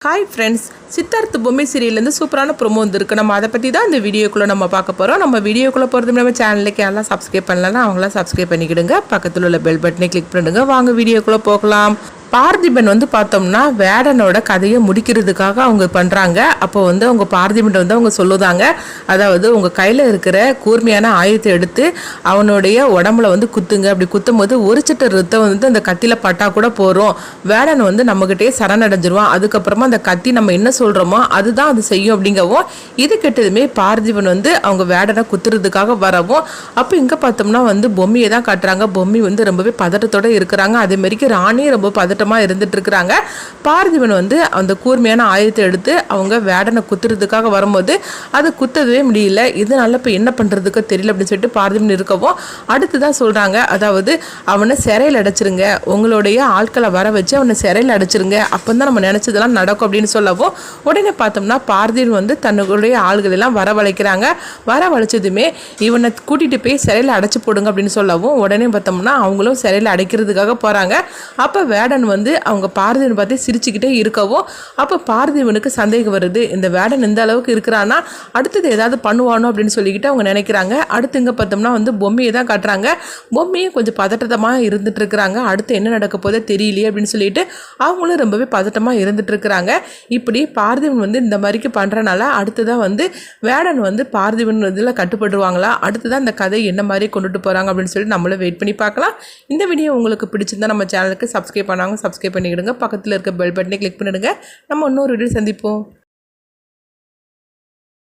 Hi friends, Siddharth பொம்மை சீரியல்லேருந்து சூப்பரான promo வந்துருக்கு. நம்ம அதை பற்றி தான் இந்த வீடியோக்குள்ளே நம்ம பார்க்க போகிறோம். நம்ம வீடியோக்குள்ளே போகிறது நம்ம சேனலுக்கு எல்லாம் சப்ஸ்கிரைப் பண்ணலன்னா அவங்களாம் சப்ஸ்கிரைப் பண்ணிக்கிடுங்க. பக்கத்தில் உள்ள பெல் பட்டனை கிளிக் பண்ணிடுங்க. வாங்க வீடியோக்குள்ளே போகலாம். பார்த்திபன் பார்த்தோம்னா வேடனோட கதையை முடிக்கிறதுக்காக அவங்க பண்ணுறாங்க. அப்போ அவங்க பார்த்திபன் அவங்க சொல்லுதாங்க, அதாவது உங்கள் கையில் இருக்கிற கூர்மையான ஆயுதத்தை எடுத்து அவனுடைய உடம்புல குத்துங்க. அப்படி குத்தும் போது ஒரு சிட்ட ரத்தம் அந்த கத்தியில் பட்டா கூட போகிறோம். வேடன் நம்மகிட்டே சரணடைஞ்சிருவான். அதுக்கப்புறமா அந்த கத்தி நம்ம என்ன சொல்கிறோமோ அதுதான் அது செய்யும் அப்படிங்கவும், இது கெட்டதுமே பார்த்திபன் அவங்க வேடனை குத்துறதுக்காக வரவும், அப்போ இங்கே பார்த்தோம்னா பொம்மையை தான் காட்டுறாங்க. பொம்மி ரொம்பவே பதட்டத்தோடு இருக்கிறாங்க. அதே மாதிரிக்கு ராணி ரொம்ப இருந்துட்டு இருக்கிறாங்க. பார்த்திபன் அந்த கூர்மையான ஆயுதத்தை எடுத்து அவங்க வேடனை குத்துறதுக்காக வரும்போது அதை குத்தவே முடியல. இதனால இப்போ என்ன பண்றதுக்கு தெரியல அப்படின்னு சொல்லிட்டு பார்த்திபன் இருக்கவும் அடுத்துதான் சொல்றாங்க, அதாவது அவனை சிறையில் அடைச்சிருங்க, உங்களுடைய ஆட்களை வர வச்சு அவனை சிறையில் அடைச்சிருங்க, அப்பதான் நம்ம நினைச்சதெல்லாம் நடக்கும் அப்படின்னு சொல்லவும், உடனே பார்த்தோம்னா பார்த்திபன் தன்னுடைய ஆள்கள் எல்லாம் வரவழைக்கிறாங்க. வரவழைச்சதுமே இவனை கூட்டிட்டு போய் சிறையில் அடைச்சு போடுங்க அப்படின்னு சொல்லவும், உடனே பார்த்தோம்னா அவங்களும் சிறையில் அடைக்கிறதுக்காக போறாங்க. அப்ப வேடன் அவங்க பார்த்திபன் பார்த்து சிரிச்சுக்கிட்டே இருக்கவும், அப்போ பார்த்திபனுக்கு சந்தேகம் வருது, இந்த வேடன் இந்த அளவுக்கு இருக்கிறான்னா அடுத்தது ஏதாவது பண்ணுவானோ அப்படின்னு சொல்லிக்கிட்டு அவங்க நினைக்கிறாங்க. அடுத்து இங்கே பார்த்தோம்னா பொம்மையை தான் காட்டுறாங்க. பொம்மையும் கொஞ்சம் பதட்டமாக இருந்துட்டு இருக்கிறாங்க. அடுத்து என்ன நடக்க போதே தெரியலையே அப்படின்னு சொல்லிட்டு அவங்களும் ரொம்பவே பதட்டமாக இருந்துட்டு இருக்கிறாங்க. இப்படி பார்த்திபன் இந்த மாதிரிக்கு பண்ணுறனால அடுத்துதான் வேடன் பார்த்திபன் இதில் கட்டுப்படுவாங்களா, அடுத்துதான் இந்த கதை என்ன மாதிரி கொண்டுட்டு போகிறாங்க அப்படின்னு சொல்லி நம்மளும் வெயிட் பண்ணி பார்க்கலாம். இந்த வீடியோ உங்களுக்கு பிடிச்சிருந்தா நம்ம சேனலுக்கு சப்ஸ்கிரைப் பண்ணாங்க சப்ஸ்கிரைப் பண்ணிக்கிடுங்க. பக்கத்தில் இருக்க பெல் பட்டனை கிளிக் பண்ணிடுங்க. நம்ம இன்னொரு வீடியோ சந்திப்போம்.